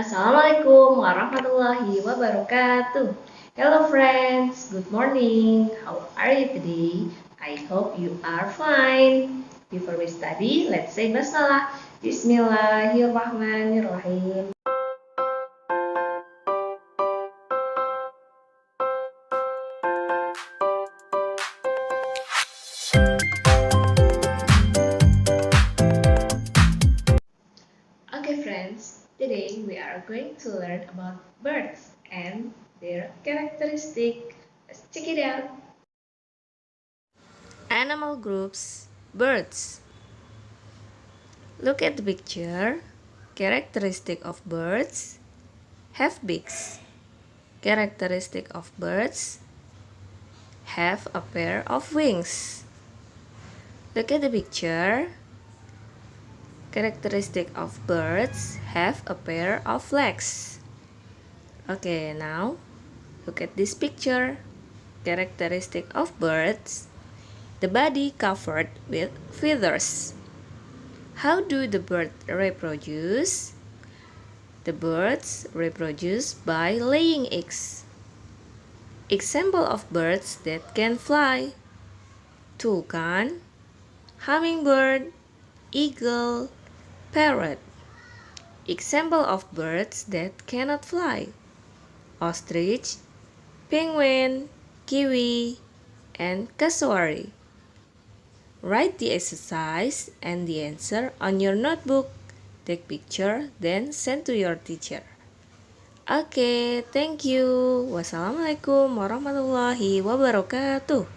Assalamualaikum warahmatullahi wabarakatuh. Hello friends, good morning. How are you today? I hope you are fine. Before we study, let's say basmalah. Bismillahirrahmanirrahim. Okay friends, today we are going to learn about birds and their characteristic. Let's check it out. Animal groups, birds. Look at the picture. Characteristic of birds: have beaks. Characteristic of birds: have a pair of wings. Look at the picture. Characteristic of birds: have a pair of legs. Okay, now look at this picture. Characteristic of birds: the body covered with feathers. How do the birds reproduce? The birds reproduce by laying eggs. Example of birds that can fly: toucan, hummingbird, eagle, parrot. Example of birds that cannot fly: ostrich, penguin, kiwi, and cassowary. Write the exercise and the answer on your notebook. Take picture, then send to your teacher. Okay, thank you. Wassalamualaikum warahmatullahi wabarakatuh.